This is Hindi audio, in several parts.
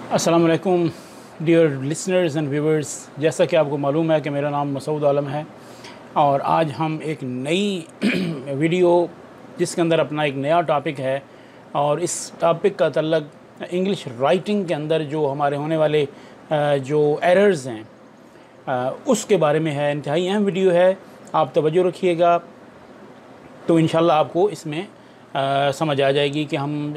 अस्सलाम वालेकुम डियर लिसनर्स एंड व्यूवर्स। जैसा कि आपको मालूम है कि मेरा नाम मसूद आलम है और आज हम एक नई वीडियो जिसके अंदर अपना एक नया टॉपिक है और इस टॉपिक का तल्लक इंग्लिश राइटिंग के अंदर जो हमारे होने वाले जो एरर्स हैं उसके बारे में है। इंतहाई अहम वीडियो है, आप तवज्जो रखिएगा तो इंशाल्लाह आपको इसमें समझ आ जाएगी कि हम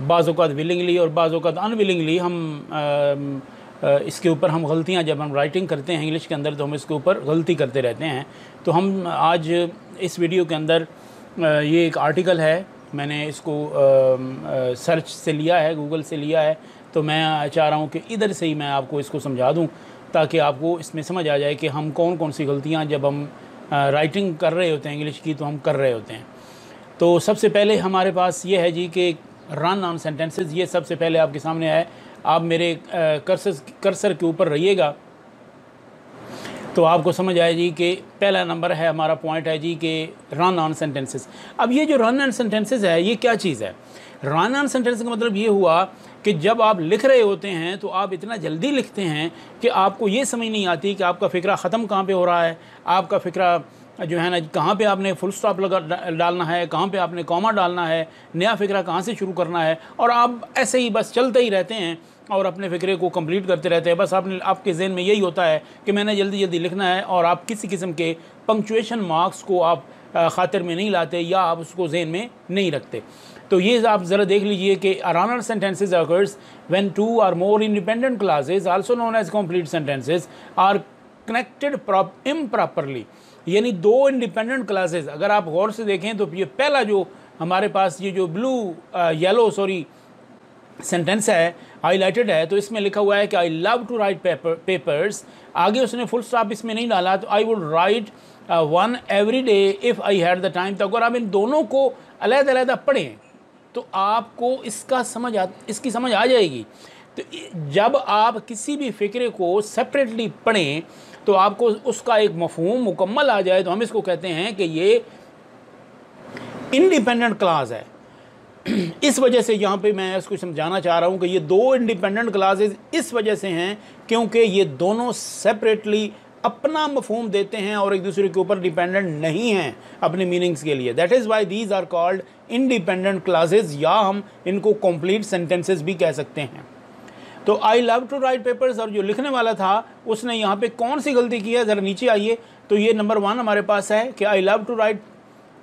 बाज़ औक़ात विलिंगली और बाज़ औक़ात अनविलिंगली हम इसके ऊपर हम गलतियाँ जब हम राइटिंग करते हैं इंग्लिश के अंदर तो हम इसके ऊपर गलती करते रहते हैं। तो हम आज इस वीडियो के अंदर ये एक आर्टिकल है, मैंने इसको सर्च से लिया है, गूगल से लिया है, तो मैं चाह रहा हूँ कि इधर से ही मैं आपको इसको समझा दूँ ताकि आपको इसमें समझ आ जाए कि हम कौन कौन सी गलतियाँ जब हम राइटिंग कर रहे होते हैं इंग्लिश की तो हम कर रहे होते हैं। तो सबसे पहले हमारे पास ये है जी कि रन ऑन सेंटेंसेस, ये सबसे पहले आपके सामने है। आप मेरे कर्सर के ऊपर रहिएगा तो आपको समझ आए जी कि पहला नंबर है हमारा पॉइंट है जी कि रन ऑन सेंटेंसेस। अब ये जो रन ऑन सेंटेंसेस है ये क्या चीज़ है? रन ऑन सेंटेंस का मतलब ये हुआ कि जब आप लिख रहे होते हैं तो आप इतना जल्दी लिखते हैं कि आपको ये समझ नहीं आती कि आपका फ़िक्रा ख़त्म कहाँ पे हो रहा है, आपका फ़िक्रा जो है ना कहाँ पे आपने फुल स्टॉप डालना है, कहाँ पे आपने कॉमा डालना है, नया फ़िक्रा कहाँ से शुरू करना है, और आप ऐसे ही बस चलते ही रहते हैं और अपने फ़िक्रे को कंप्लीट करते रहते हैं। बस आपके ज़हन में यही होता है कि मैंने जल्दी जल्दी लिखना है और आप किसी किस्म के पंक्चुएशन मार्क्स को आप ख़ातिर में नहीं लाते या आप उसको ज़हन में नहीं रखते। तो ये आप ज़रा देख लीजिए कि runner sentences occurs when two or more independent clauses also known as complete sentences are connected improperly. यानी दो इंडिपेंडेंट क्लासेस अगर आप गौर से देखें तो ये पहला जो हमारे पास ये जो येलो सेंटेंस है हाईलाइटेड है, तो इसमें लिखा हुआ है कि I love to write papers. आगे उसने फुल स्टॉप इसमें नहीं डाला, तो I would write one every day if I had the time. तो अगर आप इन दोनों को अलग-अलग पढ़ें तो आपको इसकी समझ आ जाएगी। तो जब आप किसी भी फ़िक्रे को सेपरेटली पढ़ें तो आपको उसका एक मफ़हूम मुकम्मल आ जाए, तो हम इसको कहते हैं कि ये इंडिपेंडेंट क्लास है। इस वजह से यहाँ पे मैं इसको समझाना चाह रहा हूँ कि ये दो इंडिपेंडेंट क्लासेस इस वजह से हैं क्योंकि ये दोनों सेपरेटली अपना मफ़हूम देते हैं और एक दूसरे के ऊपर डिपेंडेंट नहीं हैं अपने मीनिंग्स के लिए। That is why these are called independent clauses, या हम इनको कंप्लीट सेंटेंसेस भी कह सकते हैं। तो I love to write papers, और जो लिखने वाला था उसने यहाँ पे कौन सी गलती की है, ज़रा नीचे आइए। तो ये नंबर 1 हमारे पास है कि I love to write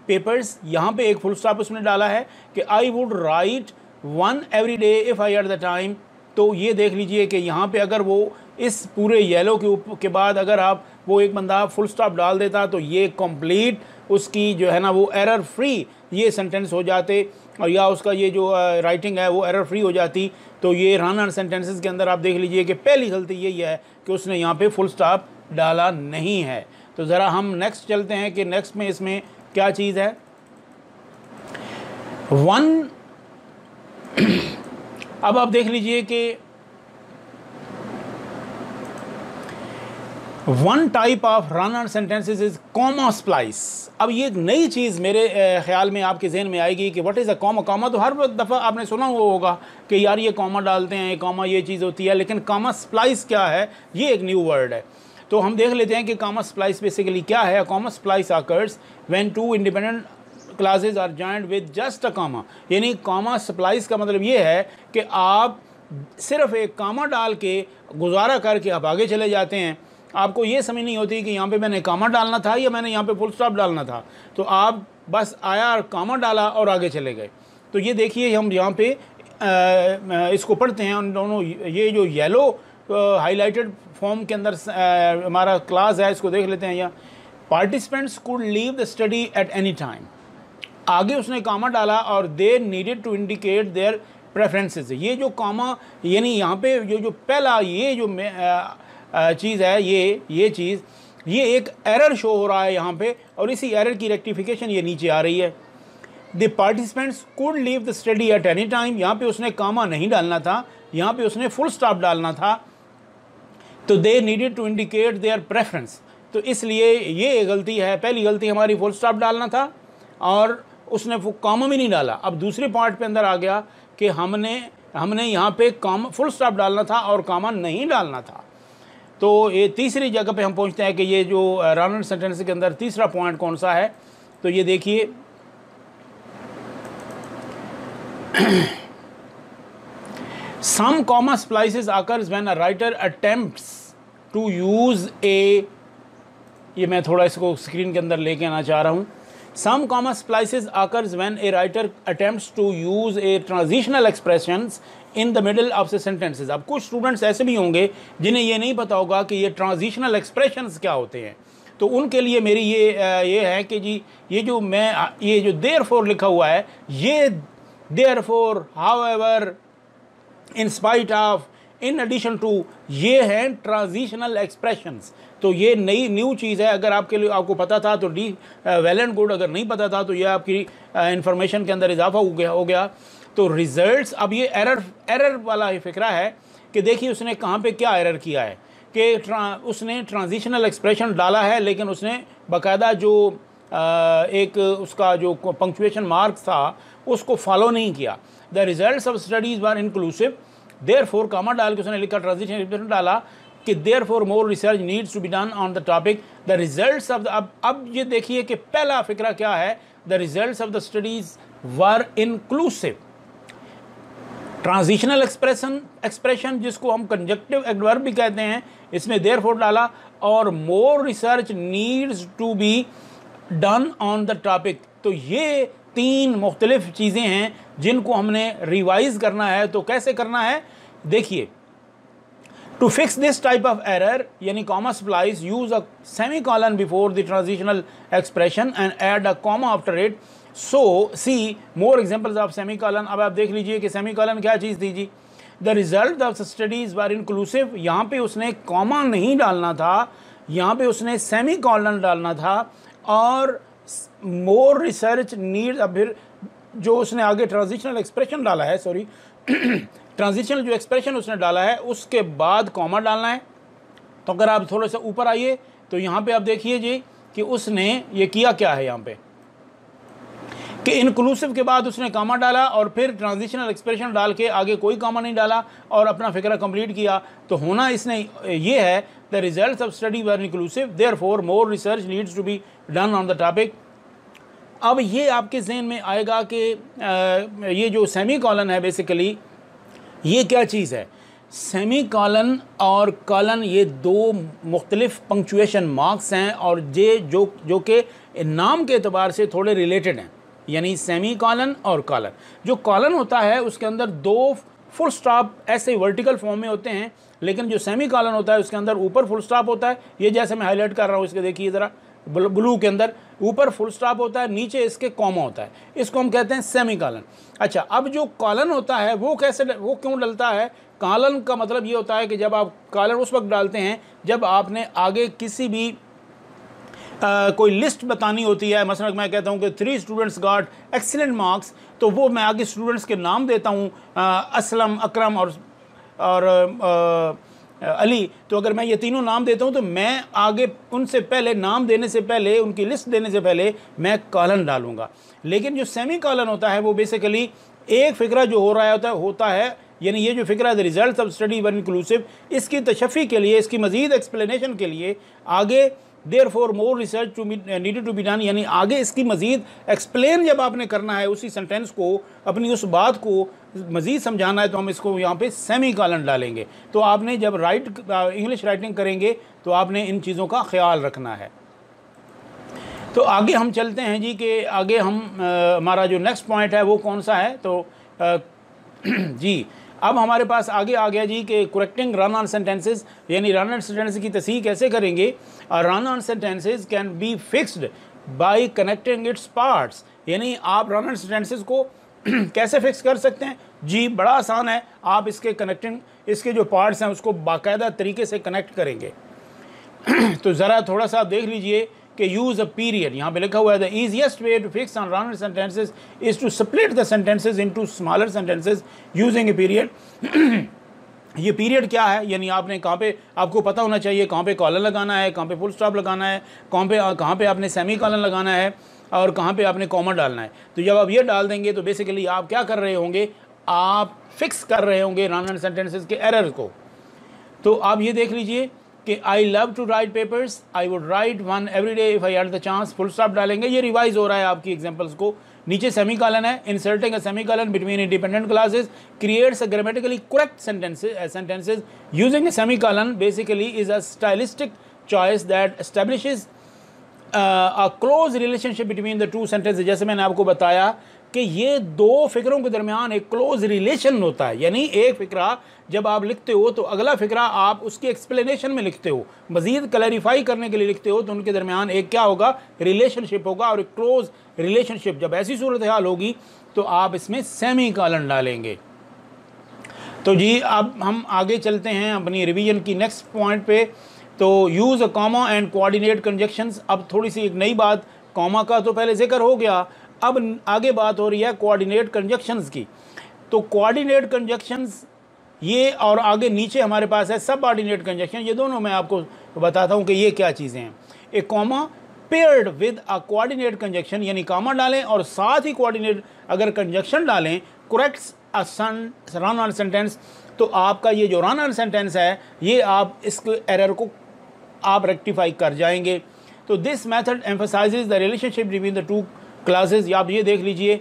papers, यहाँ पे एक फुल स्टॉप उसने डाला है कि I would write one every day if I had the time. तो ये देख लीजिए कि यहाँ पे अगर वो इस पूरे येलो के बाद अगर आप वो एक बंदा फुल स्टॉप डाल देता तो ये कंप्लीट उसकी जो है ना वो एरर फ्री ये सेंटेंस हो जाते, और या उसका ये जो राइटिंग है वो एरर फ्री हो जाती। तो ये रनर सेंटेंसेस के अंदर आप देख लीजिए कि पहली गलती यही है कि उसने यहाँ पे फुल स्टॉप डाला नहीं है। तो ज़रा हम नेक्स्ट चलते हैं कि नेक्स्ट में इसमें क्या चीज़ है। अब आप देख लीजिए कि one type of runner sentences is comma splice. अब ये एक नई चीज़ मेरे ख्याल में आपके जहन में आएगी कि what is a comma. Comma तो हर दफ़ा आपने सुना हुआ होगा कि यार ये कॉमा डालते हैं, कॉमा ये चीज़ होती है, लेकिन कॉमा स्प्लाइस क्या है, ये एक न्यू वर्ड है। तो हम देख लेते हैं कि कॉमा स्प्लाइस बेसिकली क्या है। Comma splice occurs when two independent clauses are joined with just a comma. यानी कॉमा स्प्लाइस का मतलब ये है कि आप सिर्फ एक कॉमा डाल के गुजारा करके आप आगे चले जाते हैं। आपको ये समझ नहीं होती कि यहाँ पे मैंने कॉमा डालना था या मैंने यहाँ पे फुल स्टॉप डालना था, तो आप बस आया कॉमा डाला और आगे चले गए। तो ये देखिए हम यहाँ पे इसको पढ़ते हैं उन दोनों, ये जो येलो हाईलाइटेड फॉर्म के अंदर हमारा क्लास है, इसको देख लेते हैं। यहाँ participants could leave the study at any time, आगे उसने कॉमा डाला और they needed to indicate their preferences. ये जो कॉमा यानी यहाँ पे जो पहला ये जो चीज़ है ये चीज़ ये एक एरर शो हो रहा है यहाँ पे, और इसी एरर की रेक्टिफिकेशन ये नीचे आ रही है। The participants could leave the study at any time, यहाँ पे उसने कॉमा नहीं डालना था, यहाँ पे उसने फुल स्टॉप डालना था। तो they needed to indicate their preference, तो इसलिए ये गलती है। पहली गलती हमारी फुल स्टॉप डालना था और उसने कॉमा भी नहीं डाला। अब दूसरे पार्ट पे अंदर आ गया कि हमने हमने यहाँ पे फुल स्टॉप डालना था और कॉमा नहीं डालना था। तो ये तीसरी जगह पे हम पहुँचते हैं कि ये जो रन ऑन सेंटेंस के अंदर तीसरा पॉइंट कौन सा है। तो ये देखिए, some comma splices occurs when a writer attempts to use a, ये मैं थोड़ा इसको स्क्रीन के अंदर लेके आना चाह रहा हूँ। Some comma splices occurs when a writer attempts to use a transitional expressions in the middle of the sentences। अब कुछ स्टूडेंट्स ऐसे भी होंगे जिन्हें ये नहीं पता होगा कि ये ट्रांजिशनल एक्सप्रेशंस क्या होते हैं। तो उनके लिए मेरी ये है कि जी ये जो therefore लिखा हुआ है, ये therefore, however, in spite of, in addition to, ये हैं ट्रांजिशनल एक्सप्रेशंस। तो ये नई न्यू चीज़ है। अगर आपको पता था तो वेल एंड गुड, अगर नहीं पता था तो ये आपकी इंफॉर्मेशन के अंदर इजाफा हो गया। तो रिजल्ट्स, अब ये एरर वाला ही फिक्रा है कि देखिए उसने कहाँ पे क्या एरर किया है कि उसने ट्रांजिशनल एक्सप्रेशन डाला है, लेकिन उसने बाकायदा जो एक उसका जो पंक्चुएशन मार्क था उसको फॉलो नहीं किया। The results of studies were inclusive, therefore comma डाल के उसने लिखा ट्रांजिशन एक्सप्रेशन डाला कि therefore more research needs to be done on the topic. The results of अब ये देखिए कि पहला फिक्रा क्या है, the results of the studies were inclusive. Transitional expression जिसको हम कंजक्टिव एडवर्ब भी कहते हैं, इसमें देयरफॉर डाला, और more research needs to be done on the topic. तो ये तीन मुख्तलिफ चीज़ें हैं जिनको हमने रिवाइज करना है। तो कैसे करना है, देखिए, to fix this type of error यानी comma splice, use a semicolon before the transitional expression and add a comma after it. So see more examples of semicolon. अब आप देख लीजिए कि सेमीकॉलन क्या चीज़ थी जी। The result of studies were inclusive, यहाँ पे उसने कॉमा नहीं डालना था, यहाँ पे उसने सेमीकॉलन डालना था, और मोर रिसर्च नीड, अब फिर जो उसने आगे ट्रांजिशनल एक्सप्रेशन डाला है, सॉरी ट्रांजिशनल जो एक्सप्रेशन उसने डाला है उसके बाद कॉमा डालना है। तो अगर आप थोड़ा सा ऊपर आइए तो यहाँ पे आप देखिए जी कि उसने ये किया क्या है, यहाँ पे कि इंक्लूसिव के बाद उसने कॉमा डाला और फिर ट्रांजिशनल एक्सप्रेशन डाल के आगे कोई कॉमा नहीं डाला और अपना फिक्रा कंप्लीट किया। तो होना इसने ये है, the results of study were inclusive, therefore more research needs to be done on the topic. अब ये आपके जहन में आएगा कि ये जो सेमीकॉलन है बेसिकली ये क्या चीज़ है। सेमीकॉलन और कॉलन ये दो मुख्तलिफ पंक्चुएशन मार्क्स हैं और ये जो कि नाम के एतबार से थोड़े रिलेटेड हैं, यानी सेमीकॉलन और कॉलन। जो कॉलन होता है उसके अंदर दो फुल स्टॉप ऐसे वर्टिकल फॉर्म में होते हैं, लेकिन जो सेमीकॉलन होता है उसके अंदर ऊपर फुल स्टॉप होता है। ये जैसे मैं हाईलाइट कर रहा हूँ, इसके देखिए ज़रा, ब्लू के अंदर ऊपर फुल स्टॉप होता है, नीचे इसके कॉमा होता है, इसको हम कहते हैं सेमीकॉलन। अच्छा, अब जो कॉलन होता है वो क्यों डलता है। कॉलन का मतलब ये होता है कि जब आप कॉलन उस वक्त डालते हैं जब आपने आगे किसी भी कोई लिस्ट बतानी होती है। मसलन मैं कहता हूँ कि 3 स्टूडेंट्स गॉट एक्सीलेंट मार्क्स, तो वो मैं आगे स्टूडेंट्स के नाम देता हूँ, असलम, अकरम और अली। तो अगर मैं ये तीनों नाम देता हूँ तो मैं आगे उनसे पहले, नाम देने से पहले, उनकी लिस्ट देने से पहले मैं कॉलन डालूँगा। लेकिन जो सेमी कॉलन होता है वो बेसिकली एक फ़िक्रा जो हो रहा होता है यानी ये जो फ़िक्रा the results of study were inclusive, इसकी तशफ़ी के लिए, इसकी मज़ीद एक्सप्लेनेशन के लिए आगे therefore more research needed to be done, यानी आगे इसकी मज़ीद एक्सप्लेन जब आपने करना है उसी सेंटेंस को, अपनी उस बात को मज़ीद समझाना है, तो हम इसको यहाँ पे सेमी कॉलन डालेंगे। तो आपने जब इंग्लिश राइटिंग करेंगे तो आपने इन चीज़ों का ख्याल रखना है। तो आगे हम चलते हैं जी कि आगे हमारा जो नेक्स्ट पॉइंट है वो कौन सा है। तो जी अब हमारे पास आगे आ गया जी कि करेक्टिंग रन ऑन सेंटेंसेस, यानी रन ऑन सेंटेंसेस की तस्हीह कैसे करेंगे। Run on sentences can be fixed by connecting its parts, यानी आप रन ऑन सेंटेंसेस को कैसे फिक्स कर सकते हैं जी, बड़ा आसान है। आप इसके जो पार्ट्स हैं उसको बाकायदा तरीके से कनेक्ट करेंगे। तो ज़रा थोड़ा सा आप देख लीजिए कि यूज़ अ पीरियड, यहाँ पे लिखा हुआ है the easiest way to fix on run sentences is to split the sentences into smaller sentences using a period. ये पीरियड क्या है, यानी आपने कहाँ पे, आपको पता होना चाहिए कहाँ पे कॉलन लगाना है, कहाँ पे फुल स्टॉप लगाना है, कहाँ पे आपने सेमी कॉलन लगाना है और कहाँ पे आपने कॉमा डालना है। तो जब आप ये डाल देंगे तो बेसिकली आप क्या कर रहे होंगे, आप फिक्स कर रहे होंगे रन ऑन सेंटेंसेस के एरर को। तो आप ये देख लीजिए कि I love to write papers, I would write one every day if I had the chance, full stop डालेंगे, ये रिवाइज हो रहा है आपकी एग्जांपल्स को। नीचे सेमीकोलन है, inserting a semicolon between independent classes creates a grammatically correct sentences using a semicolon basically is a stylistic choice that establishes a close relationship between the two sentences। जैसे मैंने आपको बताया कि ये दो फिक्रों के दरमियान एक क्लोज रिलेशन होता है, यानी एक फिक्रा जब आप लिखते हो तो अगला फिक्रा आप उसकी एक्सप्लेनेशन में लिखते हो, मज़ीद क्लैरिफाई करने के लिए लिखते हो, तो उनके दरमियान एक क्या होगा, रिलेशनशिप होगा। और एक क्लोज रिलेशनशिप जब ऐसी सूरत हाल होगी तो आप इसमें सेमीकोलन डालेंगे। तो जी अब हम आगे चलते हैं अपनी रिवीजन की नेक्स्ट पॉइंट पे। तो use a comma and coordinate conjunctions. अब थोड़ी सी एक नई बात, कॉमा का तो पहले जिक्र हो गया, अब आगे बात हो रही है कोऑर्डिनेट कंजक्शंस की। तो कोऑर्डिनेट कंजक्शंस ये, और आगे नीचे हमारे पास है सब ऑर्डिनेट कंजक्शन। ये दोनों मैं आपको बताता हूँ कि ये क्या चीज़ें हैं। एक comma paired with a coordinate conjunction, यानी कॉमा डालें और साथ ही कोऑर्डिनेट अगर कंजक्शन डालें, corrects a run on sentence, तो आपका ये जो रन ऑन सेंटेंस है ये आप इस एरर को आप रेक्टिफाई कर जाएंगे। तो this method emphasises the relationship between the two classes. आप ये देख लीजिए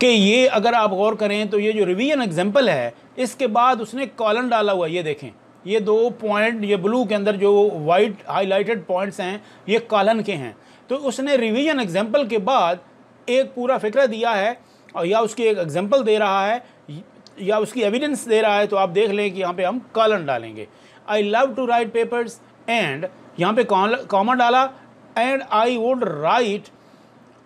कि ये अगर आप गौर करें तो ये जो रिवीजन एग्जाम्पल है इसके बाद उसने कॉलन डाला हुआ, ये देखें, ये दो पॉइंट, ये ब्लू के अंदर जो वाइट हाईलाइटेड पॉइंट्स हैं ये कॉलन के हैं। तो उसने रिवीजन एग्जाम्पल के बाद एक पूरा फिक्रा दिया है, और या उसकी एक एग्जाम्पल दे रहा है या उसकी एविडेंस दे रहा है। तो आप देख लें कि यहाँ पे हम कॉलन डालेंगे। I love to write papers and, यहाँ पे कॉमा डाला, and I would write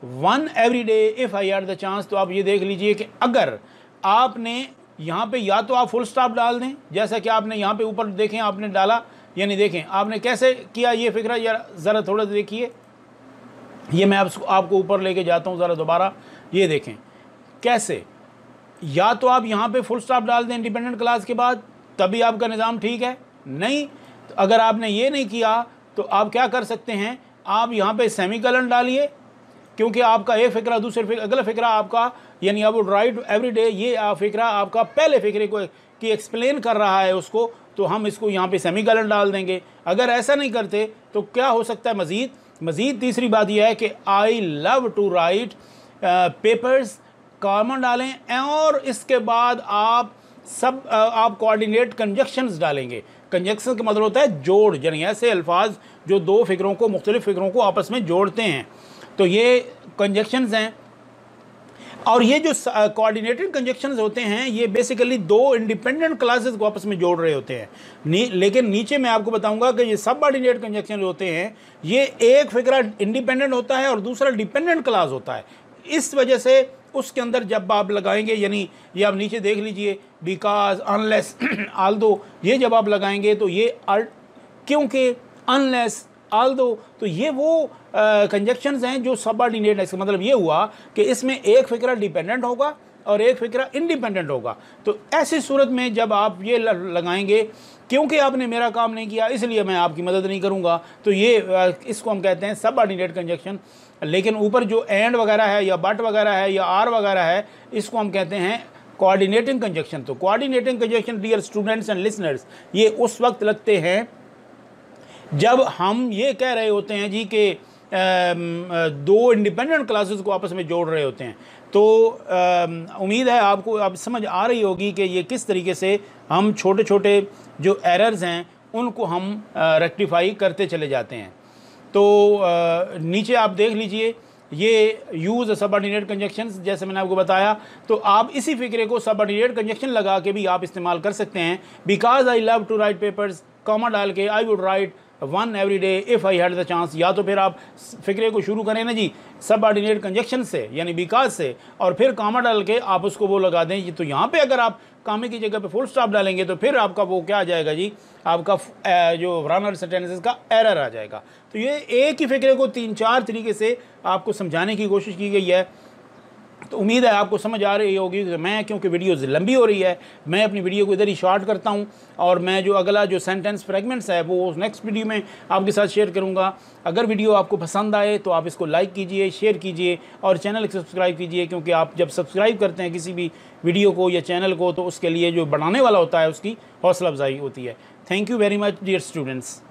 one every day if I had the chance. तो आप ये देख लीजिए कि अगर आपने यहाँ पे या तो आप फुल स्टॉप डाल दें, जैसा कि आपने यहाँ पे ऊपर देखें आपने डाला, यानी देखें आपने कैसे किया ये फिक्रा, यार ज़रा थोड़ा देखिए, ये मैं आपको ऊपर लेके जाता हूँ ज़रा दोबारा, ये देखें कैसे। या तो आप यहाँ पे फुल स्टॉप डाल दें इंडिपेंडेंट क्लास के बाद, तभी आपका निज़ाम ठीक है। नहीं तो अगर आपने ये नहीं किया तो आप क्या कर सकते हैं, आप यहाँ पे सेमीकोलन डालिए, क्योंकि आपका एक फ़िक्रा दूसरे अगला फ़िक्रा आपका, यानी आई वुड राइट एवरी डे, ये फ़िक्रा आपका पहले फ़िक्रे को कि एक्सप्लेन कर रहा है उसको, तो हम इसको यहाँ पे सेमीकोलन डाल देंगे। अगर ऐसा नहीं करते तो क्या हो सकता है मज़ीद तीसरी बात यह है कि I love to write papers, comma डालें, और इसके बाद आप कोऑर्डिनेट कंजक्शंस डालेंगे। कंजक्शन का मतलब होता है जोड़, यानी ऐसे अल्फाज जो दो फिक्रों को, मुख्तलिफ फिक्रों को आपस में जोड़ते हैं, तो ये कंजक्शंस हैं। और ये जो कोऑर्डिनेटेड कंजक्शंस होते हैं ये बेसिकली दो इंडिपेंडेंट क्लासेस को आपस में जोड़ रहे होते हैं। लेकिन नीचे मैं आपको बताऊंगा कि ये सब ऑर्डिनेट कंजक्शन होते हैं, ये एक फिक्रा इंडिपेंडेंट होता है और दूसरा डिपेंडेंट क्लास होता है। इस वजह से उसके अंदर जब आप लगाएंगे, यानी ये आप नीचे देख लीजिए, बिकॉज, अनलेस, आल्दो, ये जब आप लगाएंगे तो ये क्योंकि, अनलेस, आल्दो, तो ये वो कंजक्शंस हैं जो सबऑर्डिनेट है। इसका मतलब ये हुआ कि इसमें एक फिक्रा डिपेंडेंट होगा और एक फिक्रा इंडिपेंडेंट होगा। तो ऐसी सूरत में जब आप ये लगाएंगे, क्योंकि आपने मेरा काम नहीं किया इसलिए मैं आपकी मदद नहीं करूँगा, तो ये इसको हम कहते हैं सबऑर्डिनेट कंजक्शन। लेकिन ऊपर जो एंड वगैरह है या बट वगैरह है या आर वगैरह है, इसको हम कहते हैं कोऑर्डिनेटिंग कंजक्शन। तो coordinating conjunction dear students and listeners, ये उस वक्त लगते हैं जब हम ये कह रहे होते हैं जी कि दो इंडिपेंडेंट क्लासेस को आपस में जोड़ रहे होते हैं। तो उम्मीद है आपको अब समझ आ रही होगी कि ये किस तरीके से हम छोटे छोटे जो एरर्स हैं उनको हम रेक्टिफाई करते चले जाते हैं। तो नीचे आप देख लीजिए, ये यूज़ सबऑर्डिनेट कंजक्शंस, जैसे मैंने आपको बताया, तो आप इसी फिक्रे को सबऑर्डिनेट कंजक्शन लगा के भी आप इस्तेमाल कर सकते हैं। Because I love to write papers, comma डाल के I would write one every day if I had the chance. या तो फिर आप फिक्रे को शुरू करें ना जी सबऑर्डिनेट कंजक्शन से, यानी बिकॉज से, और फिर कॉमा डाल के आप उसको वो लगा दें। तो यहाँ पे अगर आप कामे की जगह पे फुल स्टॉप डालेंगे तो फिर आपका वो क्या आ जाएगा जी, आपका जो रनर सेंटेंसेस का एरर आ जाएगा। तो ये एक ही फिक्रे को तीन चार तरीके से आपको समझाने की कोशिश की गई है। तो उम्मीद है आपको समझ आ रही होगी कि मैं, क्योंकि वीडियो लंबी हो रही है, मैं अपनी वीडियो को इधर ही शॉर्ट करता हूं और मैं जो अगला जो सेंटेंस फ्रेगमेंट्स है वो नेक्स्ट वीडियो में आपके साथ शेयर करूंगा। अगर वीडियो आपको पसंद आए तो आप इसको लाइक कीजिए, शेयर कीजिए और चैनल को सब्सक्राइब कीजिए, क्योंकि आप जब सब्सक्राइब करते हैं किसी भी वीडियो को या चैनल को तो उसके लिए जो बनाने वाला होता है उसकी हौसला अफजाई होती है। Thank you very much dear students.